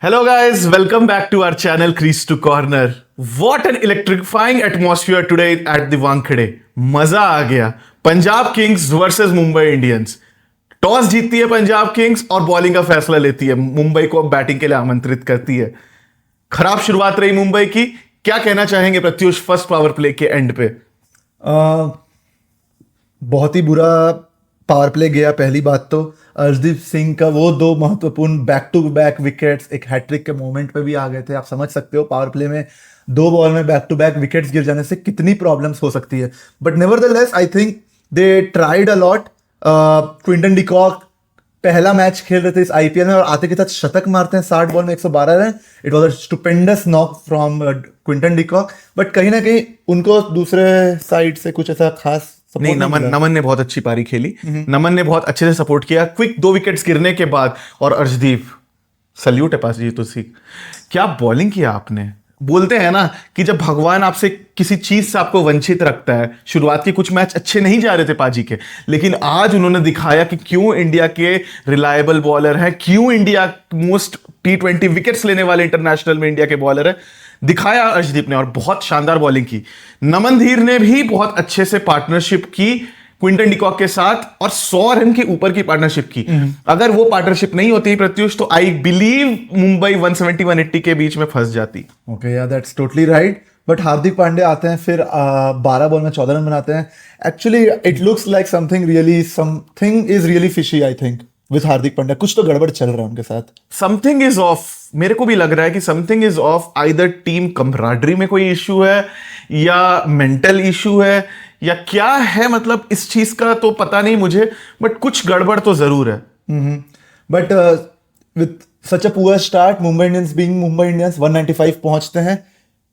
Hello guys, welcome back to our channel Crease to Corner. What an electrifying atmosphere today at the Wankhede. मजा आ गया. Punjab Kings versus Mumbai Indians. Toss जीतती है Punjab Kings और bowling का फैसला लेती है. मुंबई को बैटिंग के लिए आमंत्रित करती है. खराब शुरुआत रही मुंबई की. क्या कहना चाहेंगे प्रत्युष फर्स्ट पावर प्ले के एंड पे? बहुत ही बुरा पावर प्ले गया. पहली बात तो अर्शदीप सिंह का वो दो महत्वपूर्ण बैक टू बैक विकेट्स एक हैट्रिक के मोमेंट पे भी आ गए थे. आप समझ सकते हो पावर प्ले में दो बॉल में बैक टू बैक विकेट्स गिर जाने से कितनी प्रॉब्लम्स हो सकती है. But nevertheless I think they tried a lot. Quinton de Kock पहला मैच खेल रहे थे इस आईपीएल में और आते के साथ शतक मारते हैं 60 बॉल में 112 run. It was a stupendous knock from Quinton de Kock. But कहीं ना कहीं उनको दूसरे साइड से कुछ ऐसा खास नहीं, नमन ने बहुत अच्छी पारी खेली. नमन ने बहुत अच्छे से सपोर्ट किया. क्विक 2 विकेट्स गिरने के बाद. और अर्शदीप सल्यूट है पास जी. तो क्या बॉलिंग किया आपने. बोलते हैं ना कि जब भगवान आपसे किसी चीज से आपको वंचित रखता है. शुरुआत के कुछ मैच अच्छे नहीं जा रहे थे पाजी के, लेकिन आज उन्होंने दिखाया कि क्यों इंडिया के रिलायबल बॉलर हैं, क्यों इंडिया मोस्ट T20 विकेट्स लेने वाले इंटरनेशनल में इंडिया के बॉलर है. दिखाया अर्शदीप ने और बहुत शानदार बॉलिंग की. नमन धीर ने भी बहुत अच्छे से पार्टनरशिप की क्विंटन डिकॉक के साथ और 100 रन के ऊपर की पार्टनरशिप की. अगर वो पार्टनरशिप नहीं होती प्रत्युष तो आई बिलीव मुंबई 170-180 के बीच में फंस जाती. ओके, या that's totally right. But Hardik Pandya आते हैं फिर 12 बॉल में 14 रन बनाते हैं. Actually it looks like something is really fishy. I think with Hardik Pandya कुछ तो गड़बड़ चल रहा है उनके साथ. Something is off. मेरे को भी लग रहा है कि something is off. Either team camaraderie में कोई इशू है या मेंटल इशू है या क्या है. मतलब इस चीज का तो पता नहीं मुझे, बट कुछ गड़बड़ तो जरूर है. But with such a poor start Mumbai Indians being Mumbai Indians 195 पहुंचते हैं.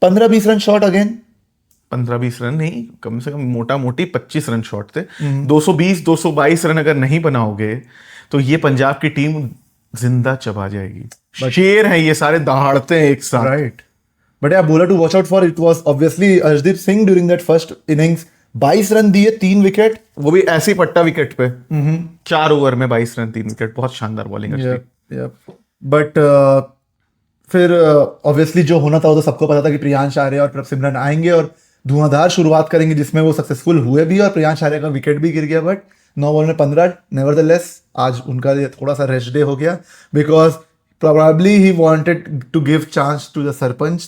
15-20 रन शॉट अगेन. 15-20 रन नहीं, कम से कम मोटा मोटी 25 रन शॉट थे. 220-222 रन अगर नहीं बनाओगे तो ये पंजाब की टीम जिंदा चबा जाएगी. शेर है ये सारे, दहाड़ते हैं एक साथ. Right. But yeah bowler to watch out for it was obviously Arshdeep Singh during that first innings. 22 run दिए, 3 विकेट, वो भी ऐसी पट्टा विकेट पे. 4 ओवर में 22 रन 3 विकेट. बहुत शानदार बॉलिंग. बट फिर ऑब्वियसली जो होना था वो तो सबको पता था कि प्रियांश आर्या और प्रभसिमरन आएंगे और धुआंधार शुरुआत करेंगे, जिसमें वो सक्सेसफुल हुए भी और प्रियांश आर्या का विकेट भी गिर गया. बट 9 बॉल में 15. नेवरदलेस आज उनका थोड़ा सा रेस्ट डे हो गया because probably he wanted to give chance to the Sarpanch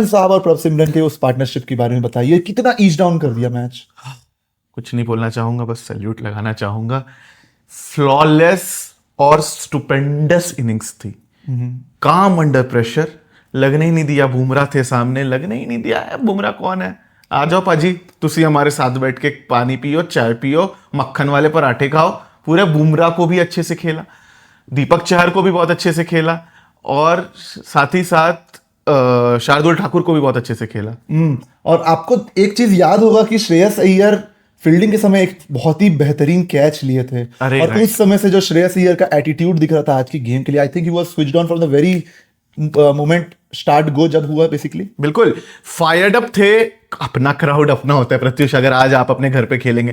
Sahab और प्रभसिमरन के उस पार्टनरशिप के बारे में बताइए. कितना ईज डाउन कर दिया मैच. कुछ नहीं बोलना चाहूंगा, बस सैल्यूट लगाना चाहूंगा. फ्लॉलेस और स्टुपेंडस इनिंग्स थी. काम अंडर प्रेशर. लगने ही नहीं दिया. बुमराह थे सामने, लगने ही नहीं दिया. बुमराह कौन है. आ जाओ पाजी, तुसी हमारे साथ बैठ के पानी पियो, चाय पियो, मक्खन वाले पराठे खाओ. पूरे बुमराह को भी अच्छे से खेला, दीपक चहर को भी बहुत अच्छे से खेला और साथ ही साथ शार्दुल ठाकुर को भी बहुत अच्छे से खेला. और आपको एक चीज याद होगा कि श्रेयस अय्यर फील्डिंग के समय एक बहुत ही बेहतरीन कैच लिए थे. और उस समय से जो श्रेयस अय्यर का एटीट्यूड दिख रहा था आज की गेम के लिए, I think he was switched on from the very moment start गो जब हुआ बेसिकली. बिल्कुल फायर्ड अप थे. अपना क्राउड अपना होता है प्रत्युष. अगर आज आप अपने घर पे खेलेंगे,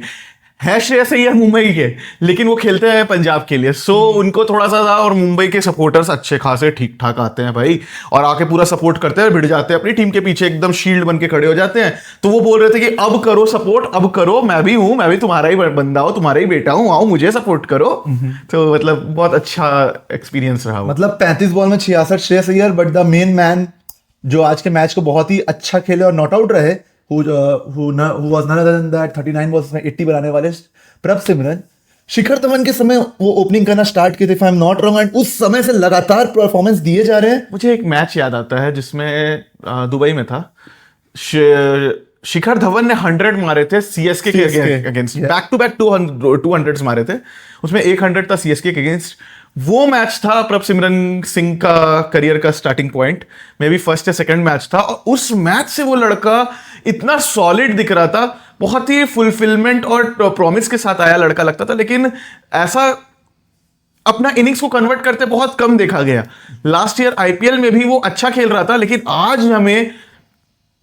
है श्रेयस अय्यर मुंबई के, लेकिन वो खेलते हैं पंजाब के लिए. सो उनको थोड़ा सा था. और मुंबई के सपोर्टर्स अच्छे खासे ठीक ठाक आते हैं भाई और आके पूरा सपोर्ट करते हैं, भिड़ जाते हैं अपनी टीम के पीछे, एकदम शील्ड बन के खड़े हो जाते हैं. तो वो बोल रहे थे कि अब करो सपोर्ट, अब करो, मैं भी हूं, मैं भी तुम्हारा ही बंदा हूं, तुम्हारा ही बेटा हूं, आओ मुझे सपोर्ट करो. तो मतलब बहुत अच्छा एक्सपीरियंस रहा. मतलब 35 बॉल में 66 Shreyas Iyer. But the main man जो आज के मैच को बहुत ही अच्छा खेले और नॉट आउट रहे, who was none other than that 39 balls में 80 बनाने वाले प्रभसिमरन. शिखर धवन के समय वो ओपनिंग करना स्टार्ट किए थे if I'm not wrong, and उस समय से लगातार परफॉर्मेंस दिए जा रहे हैं. मुझे एक मैच याद आता है जिसमें दुबई में था. शिखर धवन ने 100 मारे थे सीएसके के अगेंस्ट. बैक टू बैक 200 मारे थे. उसमें 100 था सीएसके के अगेंस्ट. वो मैच था प्रभसिमरन सिंह का करियर का starting point. May be first या सेकंड मैच था और उस मैच से वो लड़का इतना सॉलिड दिख रहा था. बहुत ही फुलफिलमेंट और प्रॉमिस के साथ आया लड़का लगता था. लेकिन ऐसा अपना इनिंग्स को कन्वर्ट करते बहुत कम देखा गया. लास्ट ईयर आईपीएल में भी वो अच्छा खेल रहा था, लेकिन आज हमें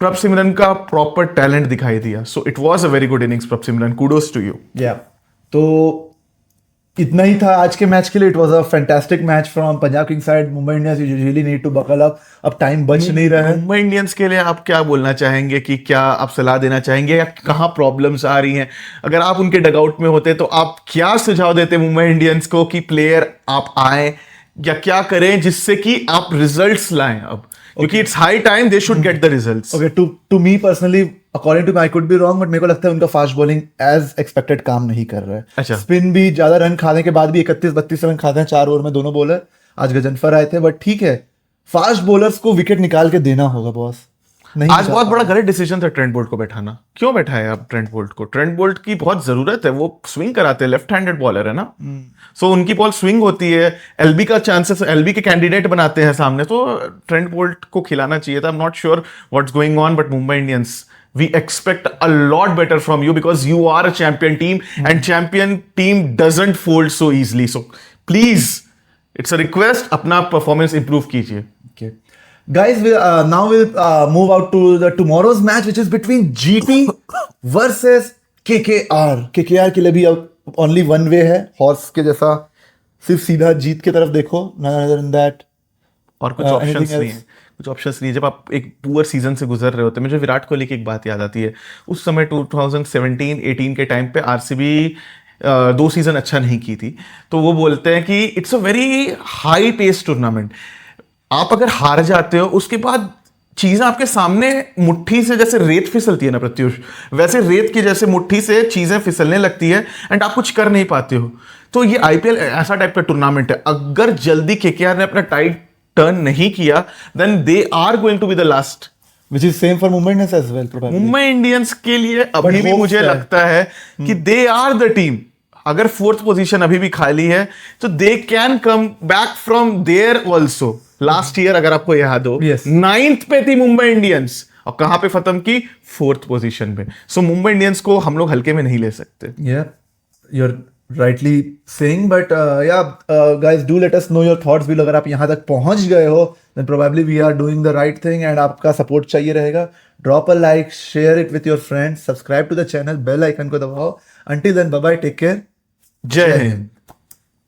प्रभसिमरन का प्रॉपर टैलेंट दिखाई दिया. So it was a very good innings Prabhsimran. Kudos to you. तो इतना ही था आज के मैच के लिए. It was a fantastic match from Punjab Kings side. Mumbai Indians you really need to buckle up. अब टाइम बच नहीं रहा है. मुंबई इंडियंस के लिए आप क्या बोलना चाहेंगे, कि क्या आप सलाह देना चाहेंगे, या कहाँ प्रॉब्लम्स आ रही हैं? अगर आप उनके डगआउट में होते तो आप क्या सुझाव देते मुंबई इंडियंस को कि प्लेयर आप आए, या क्या करें जिससे कि आप रिजल्ट्स लाएं अब, क्योंकि it's high time they should get the results. Okay, to me personally, according to me, I could be wrong, but मेरे को लगता है उनका फास्ट बॉलिंग एज एक्सपेक्टेड काम नहीं कर रहा है. अच्छा. स्पिन भी ज्यादा रन खाने के बाद भी 31-32 रन खाते हैं 4 ओवर में दोनों बॉलर. आज गजनफर आए थे, बट ठीक है, फास्ट बॉलर्स को विकेट निकाल के देना होगा बॉस. नहीं आज बहुत बड़ा गलत डिसीजन था ट्रेंट बोल्ट को बैठाना. क्यों बैठाया आप ट्रेंट बोल्ट को? ट्रेंट बोल्ट की बहुत जरूरत है, वो स्विंग कराते हैं, लेफ्ट हैंडेड बॉलर है ना, सो उनकी बॉल स्विंग होती है. एलबी का चांसेस, एलबी के कैंडिडेट बनाते हैं सामने, तो ट्रेंट बोल्ट को खिलाना चाहिए था. I am not sure what's going on, but Mumbai Indians, we expect a lot better from you because you are a champion team and champion team doesn't fold so easily. So please, it's a request, अपना performance improve कीजिए. Okay. Guys, now we'll move out to the tomorrow's match, which is between GT versus KKR. KKR के लिए भी अब only one way है, horse के जैसा, सिर्फ सीधा जीत की तरफ देखो. Other than that, और कुछ ऑप्शंस नहीं है, कुछ ऑप्शंस नहीं है. जब आप एक पुअर सीजन से गुजर रहे होते हैं, मुझे विराट कोहली की एक बात याद आती है. उस समय 2017-18 के टाइम पे आरसीबी 2 सीजन अच्छा नहीं की थी, तो वो बोलते हैं कि it's a very high pace tournament. आप अगर हार जाते हो, उसके बाद चीजें आपके सामने मुट्ठी से, जैसे रेत फिसलती है ना प्रत्युष, वैसे रेत की जैसे मुट्ठी से चीजें फिसलने लगती है एंड आप कुछ कर नहीं पाते हो. तो ये आईपीएल ऐसा टाइप का टूर्नामेंट है. अगर जल्दी केकेआर ने अपना टाइट टर्न नहीं किया, then they are going to be the last. which is same for Mumbai Indians as well, probably. Mumbai Indians के लिए अभी भी hopes मुझे है. लगता है कि दे आर द टीम. अगर 4th पोजीशन अभी भी खाली है, तो they can come back from there also. Last year अगर आपको याद हो, Yes. 9th पे थी मुंबई इंडियंस, और कहां पे खत्म की? 4th पोजीशन पे. सो मुंबई इंडियंस को हम लोग हल्के में नहीं ले सकते. Yeah, you're rightly saying, but guys, do let us know your thoughts. भी अगर आप यहाँ तक पहुंच गए हो, then probably we are doing the right thing, and आपका सपोर्ट चाहिए रहेगा. Drop a like, share it with your friends, subscribe to the channel, bell icon को दबाओ. Until then, bye bye, take care. जय हिंद.